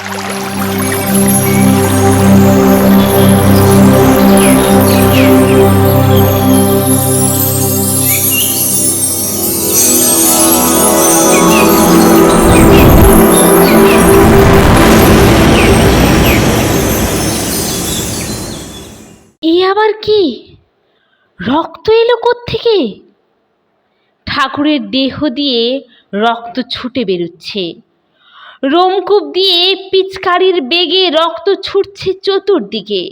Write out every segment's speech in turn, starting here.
এ আবার কি? রক্ত এলো কোত্থেকে? ঠাকুরের দেহ দিয়ে রক্ত ছুটে বেরুচ্ছে। রোমকূপ দিয়ে পিচকারির বেগে রক্ত ছুটছে চতুর্দিকে।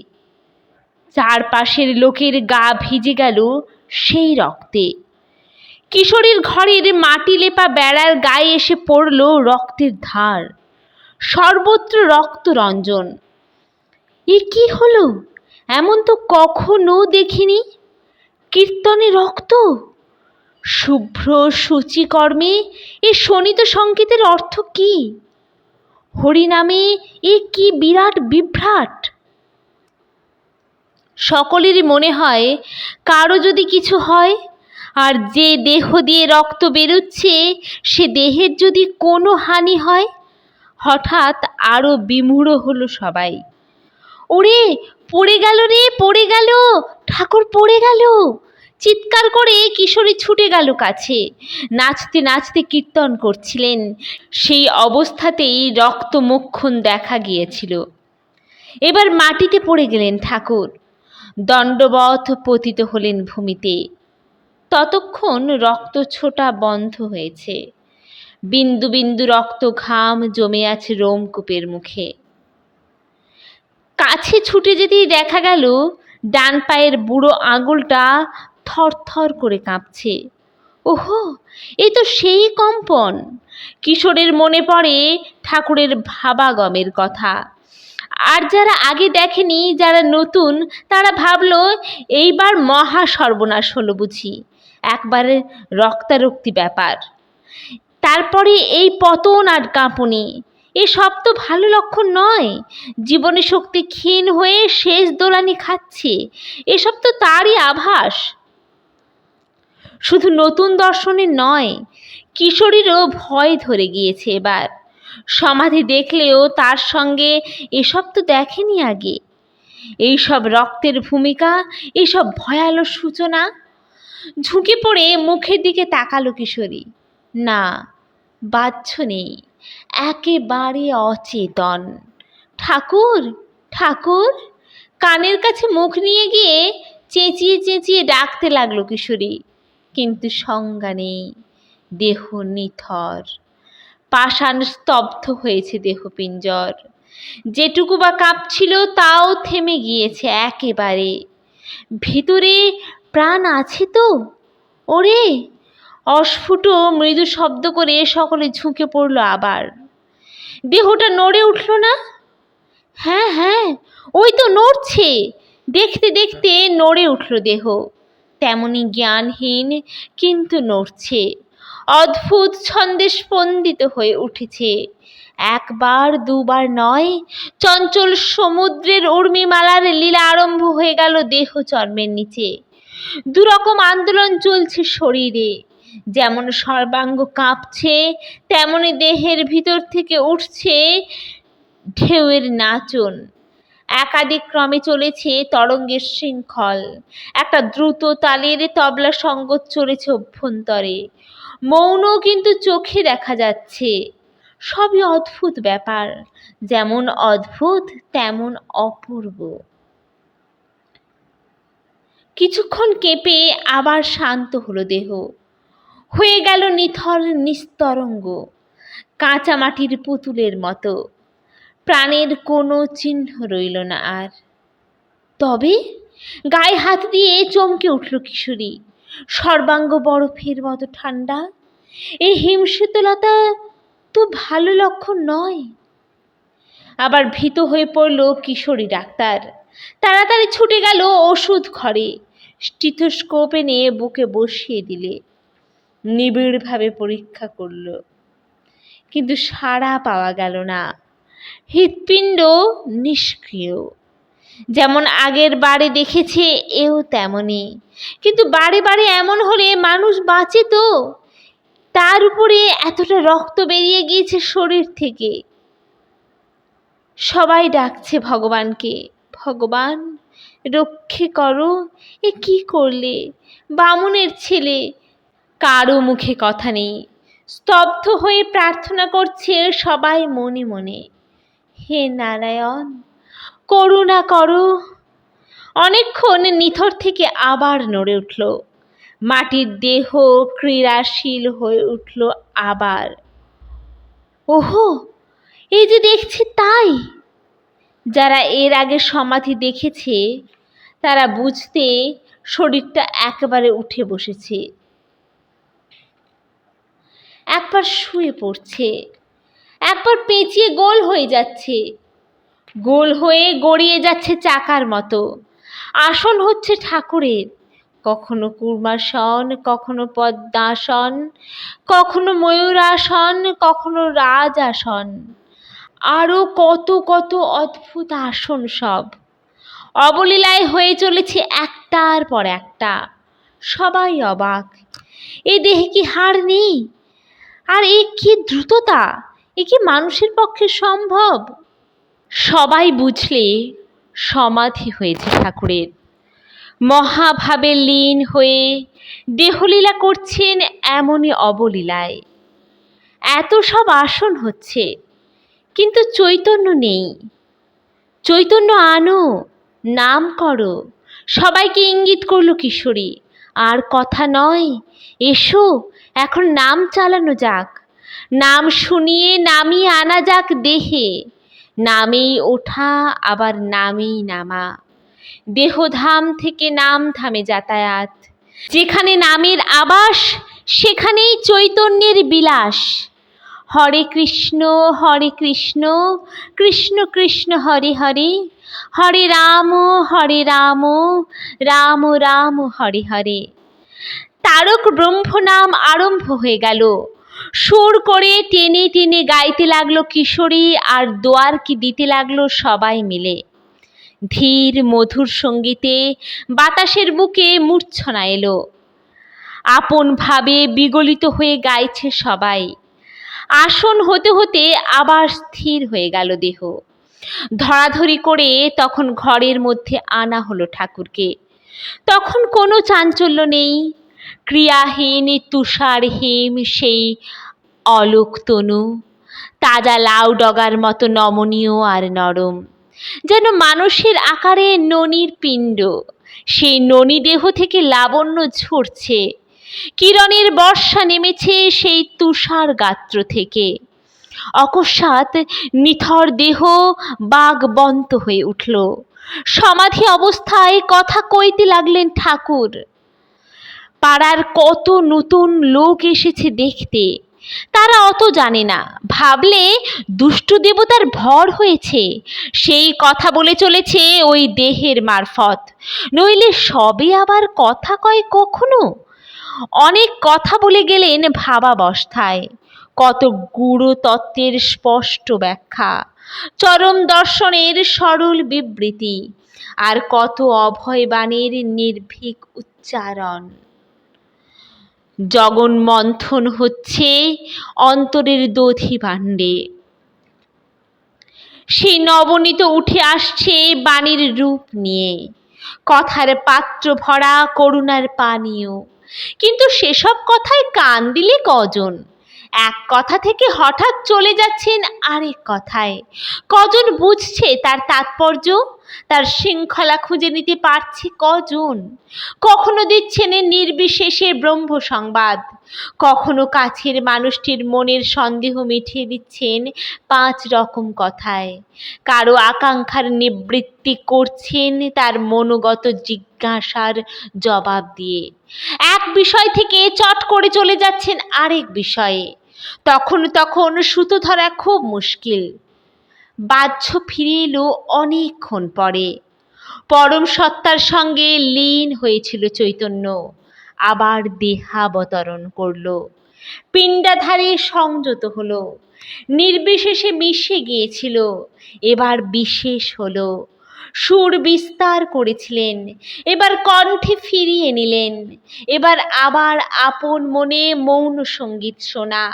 চারপাশের লোকের গা ভিজে গেল সেই রক্তে। কিশোরীর ঘরের মাটি লেপা বেড়ার গায়ে এসে পড়ল রক্তের ধার। সর্বত্র রক্তরঞ্জন। এ কি হলো? এমন তো কখনো দেখিনি। কীর্তনে রক্ত, শুভ্র সূচিকর্মে এ শোণিত সংকেতের অর্থ কি? হরিনামে এ কি বিরাট বিভ্রাট! সকলেরই মনে হয় কারো যদি কিছু হয়, আর যে দেহ দিয়ে রক্ত বেরোচ্ছে সে দেহের যদি কোনো হানি হয়, হঠাৎ আরো বিমূঢ় হলো সবাই। ওরে, পড়ে গেল রে, পড়ে গেল, ঠাকুর পড়ে গেল! চিৎকার করে কিশোরী ছুটে গেল কাছে। নাচতে নাচতে কীর্তন করছিলেন। সেই অবস্থাতেই রক্তমোক্ষণ দেখা গিয়েছিল। এবার মাটিতে পড়ে গেলেন ঠাকুর। দণ্ডবৎ পতিত হলেন ভূমিতে। ততক্ষণ রক্ত ছোটা বন্ধ হয়েছে। বিন্দু বিন্দু রক্ত ঘাম জমে আছে রোমকূপের মুখে। কাছে ছুটে যেতেই দেখা গেল ডান পায়ের বুড়ো আঙুলটা থরথর করে কাঁপছে। ওহো, এই তো সেই কম্পন! কিশোরের মনে পড়ে ঠাকুরের ভাবাগমের কথা। আর যারা আগে দেখেনি, যারা নতুন, তারা ভাবলো এইবার মহা সর্বনাশ হলো বুঝি, একবারে রক্তারক্তি ব্যাপার। তারপরে এই পতন আর কাঁপুনি, এসব তো ভালো লক্ষণ নয়। জীবনে শক্তি ক্ষীণ হয়ে শেষ দোলানি খাচ্ছে, এসব তো তারই আভাস। শুধু নতুন দর্শনের নয়, কিশোরীরও ভয় ধরে গিয়েছে এবার। সমাধি দেখলেও তার সঙ্গে এসব তো দেখেনি আগে। এইসব রক্তের ভূমিকা, এইসব ভয়ালো সূচনা। ঝুঁকে পড়ে মুখের দিকে তাকালো কিশোরী। না, বাহ্য নেই, একেবারে অচেতন। ঠাকুর, ঠাকুর! কানের কাছে মুখ নিয়ে গিয়ে চেঁচিয়ে চেঁচিয়ে ডাকতে লাগলো কিশোরী, কিন্তু সংজ্ঞা নেই। দেহ নিথর, পাষাণ স্তব্ধ হয়েছে দেহপিঞ্জর। যেটুকু বা কাঁপছিল তাও থেমে গিয়েছে একেবারে। ভিতরে প্রাণ আছে তো? ওরে! অস্ফুট মৃদু শব্দ করে সকলে ঝুঁকে পড়ল আবার। দেহটা নড়ে উঠল না? হ্যাঁ হ্যাঁ, ওই তো নড়ছে। দেখতে দেখতে নড়ে উঠল দেহ। তেমনি জ্ঞানহীন, কিন্তু নড়ছে। অদ্ভুত ছন্দে স্পন্দিত হয়ে উঠেছে। একবার দুবার নয়, চঞ্চল সমুদ্রের উর্মিমালার লীলা আরম্ভ হয়ে গেল দেহ চর্মের নিচে। দুরকম আন্দোলন চলছে শরীরে। যেমন সর্বাঙ্গ কাঁপছে, তেমনি দেহের ভিতর থেকে উঠছে ঢেউয়ের নাচন। একাধিক ক্রমে চলেছে তরঙ্গের শৃঙ্খল। একটা দ্রুত তালের তবলা সঙ্গত চলেছে অভ্যন্তরে। মৌন, কিন্তু চোখে দেখা যাচ্ছে। সবই অদ্ভুত ব্যাপার, যেমন অদ্ভুত তেমন অপূর্ব। কিছুক্ষণ কেঁপে আবার শান্ত হলো দেহ। হয়ে গেল নিথর নিস্তরঙ্গ, কাঁচা মাটির পুতুলের মতো। প্রাণের কোনো চিহ্ন রইল না আর। তবে গায়ে হাত দিয়ে চমকে উঠল কিশোরী। সর্বাঙ্গ বরফের মতো ঠান্ডা। এই হিমশীতলতা তো ভালো লক্ষণ নয়। আবার ভীত হয়ে পড়ল কিশোরী ডাক্তার। তাড়াতাড়ি ছুটে গেল ওষুধ ঘরে। স্টেথোস্কোপ এনে বুকে বসিয়ে দিলে। নিবিড়ভাবে পরীক্ষা করল, কিন্তু সাড়া পাওয়া গেল না। হৃৎপিণ্ড নিষ্ক্রিয়। যেমন আগের বারে দেখেছে এও তেমনি। কিন্তু বারে বারে এমন হলে মানুষ বাঁচে তো? তার উপরে এতটা রক্ত বেরিয়ে গিয়েছে শরীর থেকে। সবাই ডাকছে ভগবানকে, ভগবান রক্ষে করো, এ কি করলে, বামুনের ছেলে। কারো মুখে কথা নেই, স্তব্ধ হয়ে প্রার্থনা করছে সবাই মনে মনে, হে নারায়ণ করুণা করো। অনেকক্ষণ নিথর থেকে আবার নড়ে উঠল, মাটির দেহ ক্রীড়াশীল হয়ে উঠল আবার। ওহো, এই যে দেখছি তাই। যারা এর আগে সমাধি দেখেছে তারা বুঝতে শরীরটা একেবারে উঠে বসেছে, একবার শুয়ে পড়ছে, একবার পেঁচিয়ে গোল হয়ে যাচ্ছে, গোল হয়ে গড়িয়ে যাচ্ছে চাকার মতো। আসন হচ্ছে ঠাকুরের, কখনো কুর্মাসন, কখনো পদ্মাসন, কখনো ময়ূরাসন, কখনো রাজাসন, আরো কত কত অদ্ভুত আসন সব অবলীলায় হয়ে চলেছে একটার পর একটা। সবাই অবাক, এই দেহে কি হাড় নেই? আর এ কি দ্রুততা, এ কি মানুষের পক্ষে সম্ভব? সবাই বুঝলে সমাধি হয়েছে ঠাকুরের। মহাভাবে লীন হয়ে দেহলীলা করছেন এমনই অবলীলায়। এত সব আসন হচ্ছে, কিন্তু চৈতন্য নেই। চৈতন্য আনো, নাম করো। সবাইকে ইঙ্গিত করল কিশোরী, আর কথা নয়, এসো এখন নাম চালানো যাক, নাম শুনিয়ে নামিয়ে আনা যাক দেহে। নামেই ওঠা আবার নামেই নামা, দেহধাম থেকে নাম ধামে যাতায়াত। যেখানে নামের আবাস সেখানেই চৈতন্যের বিলাস। হরে কৃষ্ণ কৃষ্ণ কৃষ্ণ হরে হরে, হরে রাম রাম রাম হরে হরে। তারক ব্রহ্ম নাম আরম্ভ হয়ে গেল। সুর করে টেনে টেনে গাইতে লাগলো কিশোরী, আর দোয়ার কি দিতে লাগলো সবাই মিলে। ধীর মধুর সঙ্গীতে বাতাসের বুকে মূর্ছনা এলো। আপন ভাবে বিগলিত হয়ে গাইছে সবাই। আসন হতে হতে আবার স্থির হয়ে গেল দেহ। ধরাধরি করে তখন ঘরের মধ্যে আনা হলো ঠাকুরকে। তখন কোনো চাঞ্চল্য নেই, ক্রিয়াহীন তুষারহীন সেই অলোক তনু, তাজা লাউ ডগার মতো নমনীয় আর নরম, যেন মানুষের আকারে ননির পিণ্ড। সেই ননি দেহ থেকে লাবণ্য ঝরছে, কিরণের বর্ষা নেমেছে সেই তুষার গাত্র থেকে। অকস্মাৎ নিথর দেহ বাগবন্ত হয়ে উঠল। সমাধি অবস্থায় কথা কইতে লাগলেন ঠাকুর। পাড়ার কত নতুন লোক এসেছে দেখতে, তারা অত জানে না, ভাবলে দুষ্টু দেবতার ভর হয়েছে, সেই কথা বলে চলেছে ওই দেহের মারফত, নইলে সবে আবার কথা কয় কখনো। অনেক কথা বলে গেলেন ভাবাবস্থায়, কত গূঢ় তত্ত্বের স্পষ্ট ব্যাখ্যা, চরম দর্শনের সরল বিবৃতি, আর কত অভয়বাণীর নির্ভীক উচ্চারণ। জগন মন্থন হচ্ছে অন্তরের দধি ভাণ্ডে। সেই নবনীত উঠে আসছে বাণীর রূপ নিয়ে, কথার পাত্র ভরা করুণার পানীয়। কিন্তু সেসব কথায় কান দিলে কজন? এক কথা থেকে হঠাৎ চলে যাচ্ছেন আরেক কথায়। কজন বুঝছে তার তাৎপর্য, তার শৃঙ্খলা খুঁজে নিতে পারছে কজন? কখনো দিচ্ছেন নির্বিশেষে ব্রহ্ম সংবাদ, কখনো কাছের মানুষটির মনের সন্দেহ মিটিয়ে দিচ্ছেন 5 রকম কথায়। কারো আকাঙ্ক্ষার নিবৃত্তি করছেন তার মনোগত জিজ্ঞাসার জবাব দিয়ে। এক বিষয় থেকে চট করে চলে যাচ্ছেন আরেক বিষয়ে। তখন সুতো ধরা খুব মুশকিল। বাহ্য ফিরে এলো অনেকক্ষণ পরে। পরম সত্তার সঙ্গে লীন হয়েছিল চৈতন্য, আবার দেহাবতরণ করল। পিণ্ডাধারে সংযত হলো, নির্বিশেষে মিশে গিয়েছিল, এবার বিশেষ হলো। সুর বিস্তার করেছিলেন, এবার কণ্ঠে ফিরিয়ে নিলেন। এবার আবার আপন মনে মৌন সঙ্গীত শোনা।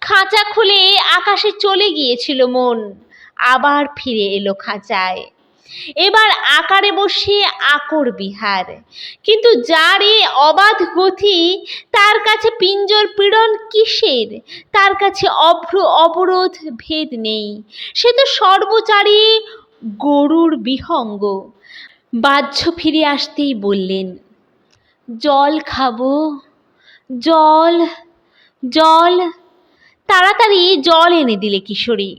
খাঁচা খুলে আকাশে চলে গিয়েছিল মন, আবার ফিরে এলো খাঁচায়। এবার আকারে বসে আকর বিহার, কিন্তু যার এ অবাধ গতি, তার কাছে পিঞ্জর পীড়ন কিসের? তার কাছে অভ্র অবরোধ ভেদ নেই, সে তো সর্বচারী গরুর বিহঙ্গ। বাহ্য ফিরে আসতেই বললেন, জল খাবো, জল, জল। তাড়াতাড়ি জল এনে দিলে কিশোরী।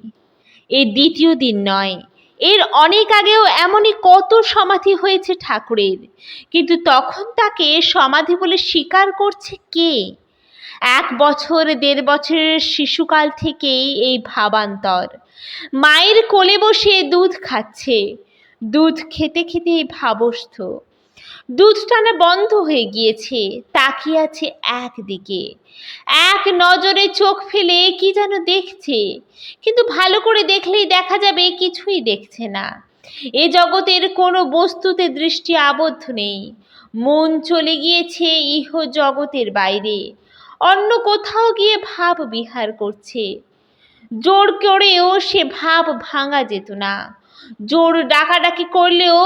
এই দ্বিতীয় দিন নয়, এর অনেক আগেও এমনই কত সমাধি হয়েছে ঠাকুরের, কিন্তু তখন তাকে সমাধি বলে স্বীকার করছে কে? 1 বছর 1.5 বছরের শিশুকাল থেকেই এই ভাবান্তর। মায়ের কোলে বসে দুধ খাচ্ছে, দুধ খেতে খেতে ভাবস্থ। দুধ টানা বন্ধ হয়ে গিয়েছে, তাকিয়ে আছে একদিকে, এক নজরে চোখ ফেলে কি যেন দেখছে, কিন্তু ভালো করে দেখলেই দেখা যাবে কিছুই দেখছে না। এ জগতের কোনো বস্তুতে দৃষ্টি আবদ্ধ নেই, মন চলে গিয়েছে ইহ জগতের বাইরে, অন্য কোথাও গিয়ে ভাব বিহার করছে। জোর করেও সে ভাব ভাঙা যেত না, জোর ডাকাডাকি করলেও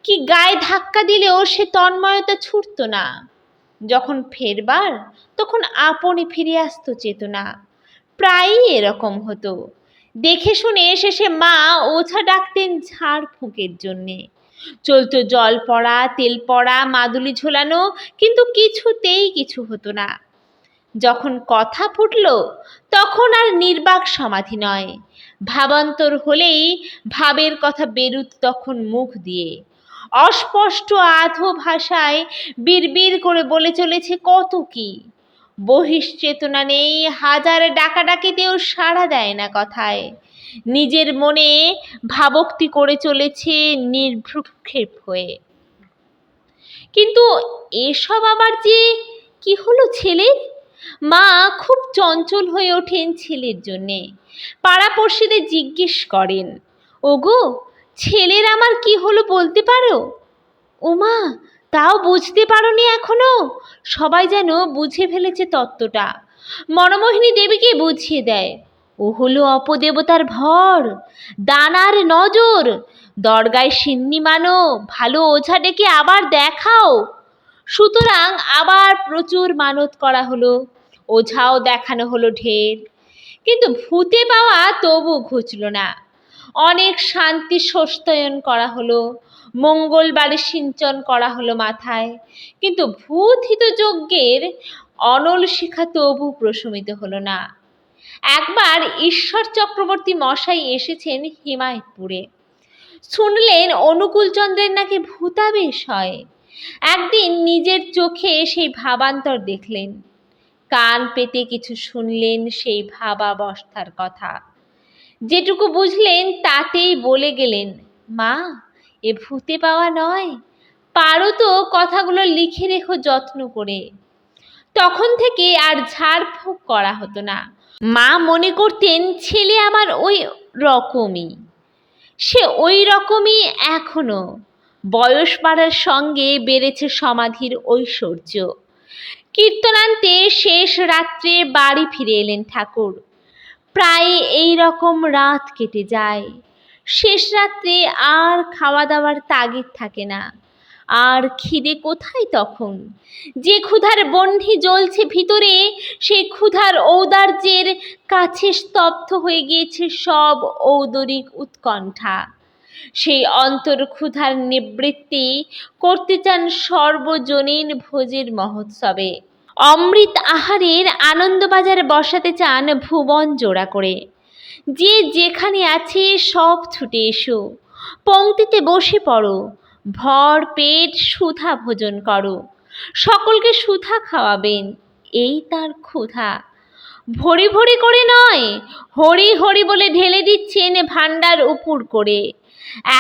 কি গায়ে ধাক্কা দিলেও সে তন্ময়তা ছুটতো না। যখন ফেরবার তখন আপনি ফিরে আসতো চেতনা। প্রায়ই এরকম হতো। দেখে শুনে শেষে মা ওঝা ডাকতেন ঝাড় ফুঁকের জন্যে। চলতো জল পড়া, তেল পড়া, মাদুলি ঝোলানো, কিন্তু কিছুতেই কিছু হতো না। যখন কথা ফুটল তখন আর নির্বাক সমাধি নয়, ভাবান্তর হলেই ভাবের কথা বেরুত তখন মুখ দিয়ে। অস্পষ্ট আধো ভাষায় বিড়বিড় করে বলে চলেছে কত কি। বহিশ্চেতনা নেই, হাজার ডাকাডাকিতেও সাড়া দেয় না কথায়। নিজের মনে ভাবুক্তি করে চলেছে নির্ভ্রুক্ষেপ হয়ে। কিন্তু এসব আবার যে কি হলো ছেলের? মা খুব চঞ্চল হয়ে ওঠেন ছেলের জন্যে। পাড়াপড়শিদের জিজ্ঞেস করেন, ওগো, ছেলের আমার কি হলো বলতে পারো? ওমা, তাও বুঝতে পারোনি এখনো? সবাই যেন বুঝে ফেলেছে তত্ত্বটা। মনমোহিনী দেবীকে বুঝিয়ে দেয়, ও হলো অপদেবতার ভর, দানার নজর। দরগায় সিন্নি মানো, ভালো ওঝা ডেকে আবার দেখাও। সুতরাং আবার প্রচুর মানত করা হলো, ওঝাও দেখানো হলো ঢের, কিন্তু ভূতে পাওয়া তবু ঘুচল না। অনেক শান্তি সস্তয়ন করা হলো, মঙ্গলবারে সিঞ্চন করা হলো মাথায়, কিন্তু ভূতহিত যজ্ঞের অনল শিখা তবু প্রশমিত হলো না। একবার ঈশ্বর চক্রবর্তী মশাই এসেছেন হিমায়তপুরে। শুনলেন অনুকূলচন্দ্রের নাকি ভূতাবেশ হয়। একদিন নিজের চোখে সেই ভাবান্তর দেখলেন, কান পেতে কিছু শুনলেন সেই ভাবাবস্থার কথা। যেটুকু বুঝলেন তাতেই বলে গেলেন, মা, এ ভূতে পাওয়া নয়, পারো তো কথাগুলো লিখে রেখো যত্ন করে। তখন থেকে আর ঝাড়ফুঁক করা হতো না। মা মনে করতেন ছেলে আমার ওই রকমই, সে ওই রকমই এখনো। বয়স বাড়ার সঙ্গে বেড়েছে সমাধির ঐশ্বর্য। কীর্তনান্তে শেষ রাত্রে বাড়ি ফিরে এলেন ঠাকুর। প্রায় এই রকম রাত কেটে যায়। শেষ রাত্রে আর খাওয়া দাওয়ার তাগিদ থাকে না, আর খিদে কোথায় তখন? যে ক্ষুধার বহ্নি জ্বলছে ভিতরে, সেই ক্ষুধার ঔদার্যের কাছে স্তব্ধ হয়ে গিয়েছে সব ঔদরিক উৎকণ্ঠা। সেই অন্তর ক্ষুধার নিবৃত্তি করতে চান সর্বজনীন ভোজের মহোৎসবে। অমৃত আহারের আনন্দবাজার বসাতে চান ভুবন জোড়া করে। যে যেখানে আছে সব ছুটে এসো, পংক্তিতে বসে পড়ো, ভর পেট সুধা ভোজন করো। সকলকে সুধা খাওয়াবেন, এই তার ক্ষুধা। ভরি ভরি করে নয়, হরি হরি বলে ঢেলে দিচ্ছেন ভাণ্ডার উপুর করে।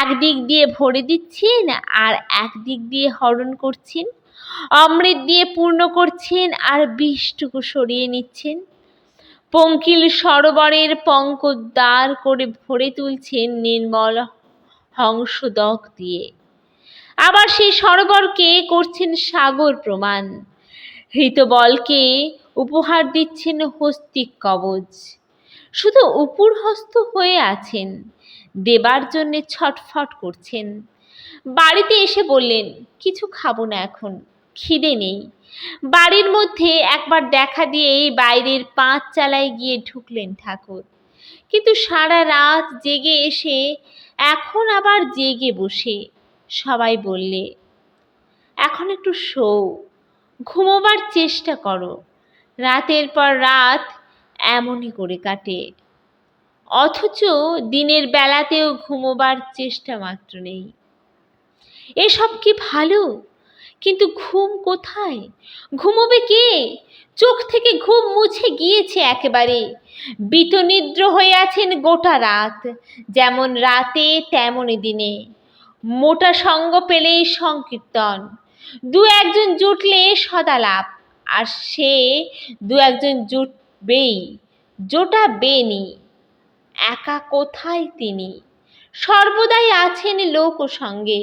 একদিক দিয়ে ভরে দিচ্ছেন আর একদিক দিয়ে হরণ করছেন। অমৃত দিয়ে পূর্ণ করছেন আর বিষটুকু সরিয়ে নিচ্ছেন। পঙ্কিল সরোবরের পঙ্কোদ্ধার করে ভরে তুলছেন নির্মল হংসদক দিয়ে। আবার সেই সরোবরকে করছেন সাগর প্রমাণ। হৃতবলকে উপহার দিচ্ছেন হস্তিক কবচ। শুধু উপরহস্ত হয়ে আছেন, দেবার জন্যে ছটফট করছেন। বাড়িতে এসে বললেন, কিছু খাবো না এখন, খিদে নেই। বাড়ির মধ্যে একবার দেখা দিয়েই বাইরের 5 চালায় গিয়ে ঢুকলেন ঠাকুর। কিন্তু সারা রাত জেগে এসে এখন আবার জেগে বসে সবাই বললে, এখন একটু শোও, ঘুমোবার চেষ্টা করো। রাতের পর রাত এমনই করে কাটে, অথচ দিনের বেলাতেও ঘুমোবার চেষ্টা মাত্র নেই। এসব কি ভালো? কিন্তু ঘুম কোথায়? ঘুমোবে কে? চোখ থেকে ঘুম মুছে গিয়েছে একেবারে। বিতনিদ্র হয়ে আছেন গোটা রাত, যেমন রাতে তেমনই দিনে। মোটা সঙ্গ পেলেই সংকীর্তন, দু একজন জুটলে সদালাপ, আর সে দু একজন জুটবেই, জোটাবেনি। একা কোথায় তিনি? সর্বদাই আছেন লোক সঙ্গে।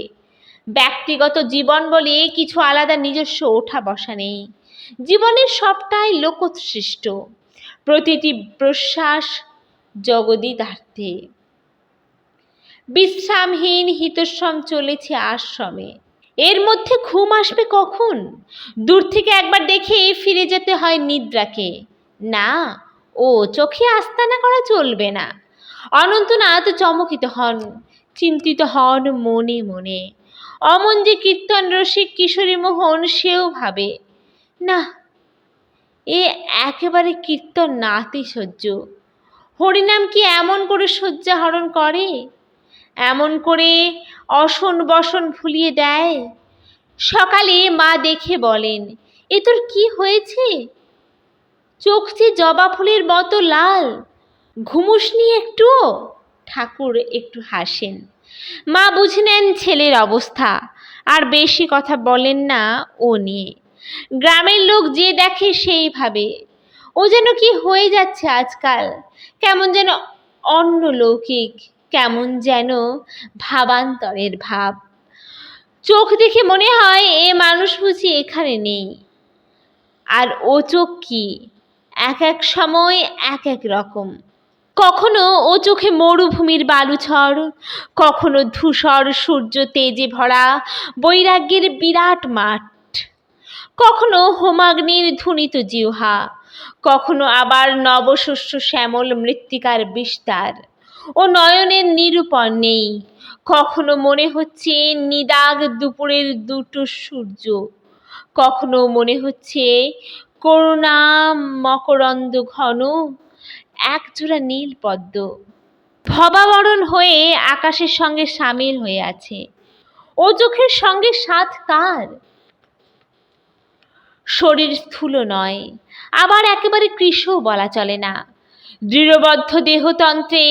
ব্যক্তিগত জীবন বলে কিছু আলাদা নিজস্ব ওঠা বসা নেই। জীবনের সবটাই লোকসৃষ্ট, প্রতিটি প্রশ্বাস জগদিতার্থে। বিশ্রামহীন হিতশ্রম চলেছে আশ্রমে। এর মধ্যে ঘুম আসবে কখন? দূর থেকে একবার দেখে ফিরে যেতে হয় নিদ্রাকে। না, ও চোখে আস্তানা করা চলবে না। অনন্তনাথ চমকিত হন, চিন্তিত হন মনে মনে। অমন যে কীর্তন রসিক কিশোরী মোহন, সেও ভাবে, না, এ একেবারে কীর্তন নাতি সহ্য। হরিনাম কি এমন করে শয্যা হরণ করে? এমন করে অসন বসন ভুলিয়ে দেয়? সকালে মা দেখে বলেন, এ তোর কি হয়েছে? চোখ যে জবা ফুলের মতো লাল, ঘুমুসনি একটুও? ঠাকুর একটু হাসেন। মা বুঝে নেন ছেলের অবস্থা, আর বেশি কথা বলেন না ও নিয়ে। গ্রামের লোক যে দেখে সেই ভাবে, ও যেন কি হয়ে যাচ্ছে আজকাল, কেমন যেন অন্যলৌকিক, কেমন যেন ভাবান্তরের ভাব। চোখ দেখে মনে হয় এ মানুষ বুঝি এখানে নেই। আর ও চোখ কি, এক এক সময় এক এক রকম। কখনো ও চোখে মরুভূমির বালুছড়, কখনো ধূসর সূর্য তেজে ভরা বৈরাগ্যের বিরাট মাঠ, কখনো হোমাগ্নির ধ্বনিত জিহ্বা, কখনো আবার নবশস্য শ্যামল মৃত্তিকার বিস্তার। ও নয়নের নিরূপণ নেই। কখনো মনে হচ্ছে নিদাগ দুপুরের দুটো সূর্য, কখনো মনে হচ্ছে করুণা মকরন্দ ঘন একজোড়া নীল পদ্ম ভবাবরণ হয়ে আকাশের সঙ্গে সামিল হয়ে আছে। ও চোখের সঙ্গে সাথ কার? শরীর স্থূল নয়, আবার একেবারে কৃশও বলা চলে না। দৃঢ়বদ্ধ দেহতন্ত্রে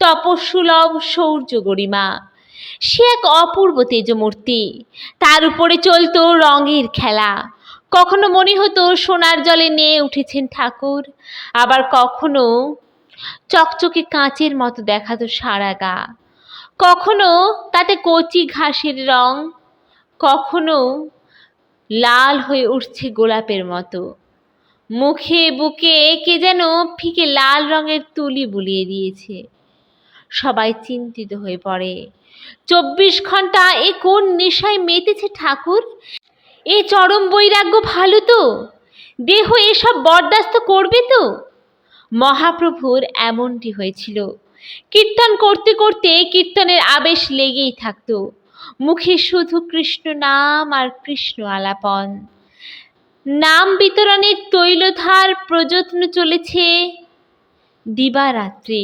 তপস্যুলভ শৌর্য গরিমা। সে এক অপূর্ব তেজমূর্তি, তার উপরে চলত রঙের খেলা। কখনো মনে হতো সোনার জলে নিয়ে উঠেছেন ঠাকুর, আবার কখনো চকচকে কাঁচের মতো দেখাতো সারা গা, কখনো তাতে কচি ঘাসের রং, কখনো লাল হয়ে উঠছে গোলাপের মতো। মুখে বুকে কে যেন ফিকে লাল রঙের তুলি বুলিয়ে দিয়েছে। সবাই চিন্তিত হয়ে পড়ে, 24 ঘন্টা এ কোন নেশায় মেতেছে ঠাকুর? এ চরম বৈরাগ্য ভালো তো? দেহ এসব বরদাস্ত করবে তো? মহাপ্রভুর এমনটি হয়েছিল। কীর্তন করতে করতে কীর্তনের আবেশ লেগেই থাকতো। মুখে শুধু কৃষ্ণ নাম আর কৃষ্ণ আলাপন। নাম বিতরণের তৈলধার প্রযত্ন চলেছে দিবারাত্রি।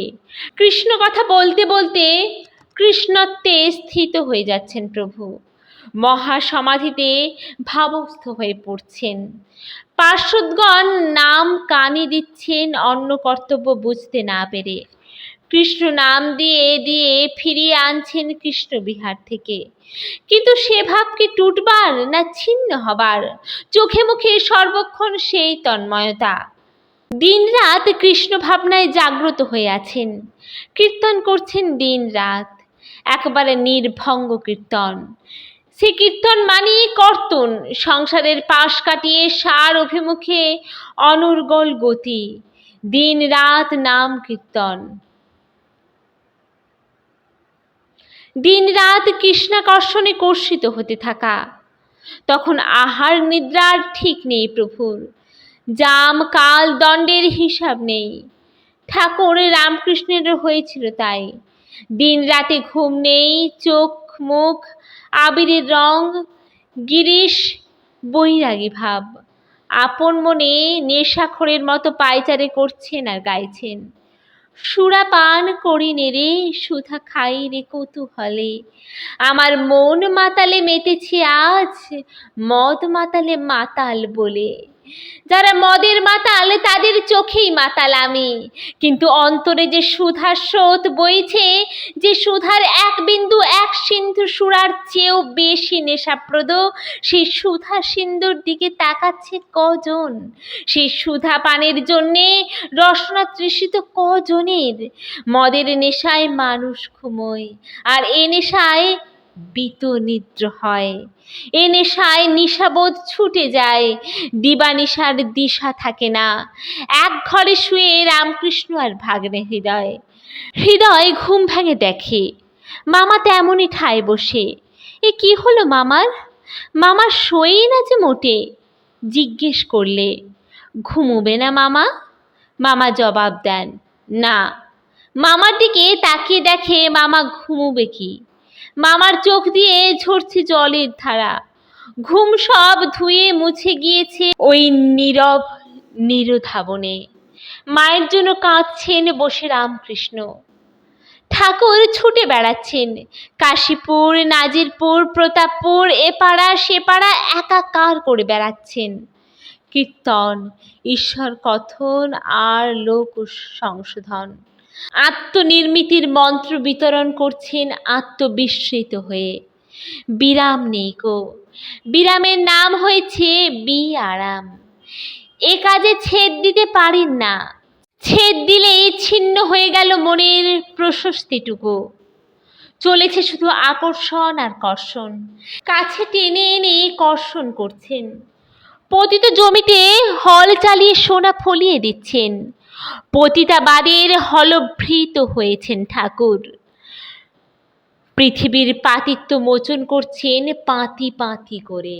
কৃষ্ণ কথা বলতে বলতে কৃষ্ণত্বে স্থিত হয়ে যাচ্ছেন প্রভু। মহাসমাধিতে ভাবস্থ হয়ে পড়ছেন। পার্শ্বদগণ নাম কানে দিচ্ছেন অন্য কর্তব্য বুঝতে না পেরে। কৃষ্ণ নাম দিয়ে দিয়ে ফিরিয়ে আনছেন কৃষ্ণ বিহার থেকে। কিন্তু সে ভাব কি টুটবার না ছিন্ন হবার? চোখে মুখে সর্বক্ষণ সেই তন্ময়তা। দিন রাত কৃষ্ণ ভাবনায় জাগ্রত হয়ে আছেন। কীর্তন করছেন দিন রাত, একেবারে নির্ভঙ্গ কীর্তন। সে কীর্তন মানেই কর্তন, সংসারের পাশ কাটিয়ে সার অভিমুখে অনর্গল গতি। দিন রাত নাম কীর্তন। দিন রাত কৃষ্ণাকর্ষণে কর্ষিত হতে থাকা, তখন আহার নিদ্রার ঠিক নেই প্রভুর, জাম কাল দণ্ডের হিসাব নেই। ঠাকুর রামকৃষ্ণেরও হয়েছিল তাই। দিন রাতে ঘুম নেই, চোখ মুখ আবিরের রং, গিরিশ বৈরাগী ভাব। আপন মনে নেশাখোরের মতো পায়চারি করছেন আর গাইছেন, সুরা পান করি নেড়ে সুধা খাই রে কৌতূহলে, আমার মন মাতালে মেতেছে আজ, মদ মাতালে মাতাল বলে। যারা মদের মাতাল তাদের চোখেই মাতাল আমি, কিন্তু অন্তরে যে সুধার স্রোত বইছে, যে সুধার এক বিন্দু এক সিন্ধু সুরার চেয়েও বেশি নেশাপ্রদ, সেই সুধা সিন্ধুর দিকে তাকাচ্ছে কজন? সেই সুধা পানের জন্যে রসনা তৃষিত কজনের? মদের নেশায় মানুষ ঘুমোয়, আর এ নেশায় বিতনিদ্র হয়। এ নেশায় নিশাবোধ ছুটে যায়, দিবানিশার দিশা থাকে না। এক ঘরে শুয়ে রামকৃষ্ণ আর ভাগ্নে হৃদয়। হৃদয় ঘুম ভেঙে দেখে মামা তেমনই ঠায় বসে। এ কি হলো মামার? মামার শোয়েই না যে মোটে। জিজ্ঞেস করলে, ঘুমোবে না মামা? মামা জবাব দেন, না। মামার দিকে তাকিয়ে দেখে মামা ঘুমোবে কি? মামার চোখ দিয়ে ঝরছে জলের ধারা। ঘুম সব ধুয়ে মুছে গিয়েছে ওই নীরব নিরুধাবনে। মায়ের জন্য কাঁদছেন বসে রামকৃষ্ণ। ঠাকুর ছুটে বেড়াচ্ছেন, কাশীপুর, নাজিরপুর, প্রতাপপুর, এ পাড়া সে পাড়া একাকার করে বেড়াচ্ছেন। কীর্তন, ঈশ্বর কথন আর লোক সংশোধন। আত্মনির্মিতির মন্ত্র বিতরণ করছেন আত্মবিস্মৃত হয়ে। বিরাম নেই গো, বিরামের নাম হয়েছে আরাম। এ কাজে ছেদ দিতে পারেন না, ছেদ দিলেই ছিন্ন হয়ে গেল মনের প্রশস্তিটুকু। চলেছে শুধু আকর্ষণ আর কর্ষণ, কাছে টেনে এনে কর্ষণ করছেন। পতিত জমিতে হল চালিয়ে সোনা ফলিয়ে দিচ্ছেন। পতিতাবাদের হলভৃত হয়েছেন ঠাকুর। পৃথিবীর পাতিত্ব মোচন করছেন পাঁতি পাঁতি করে।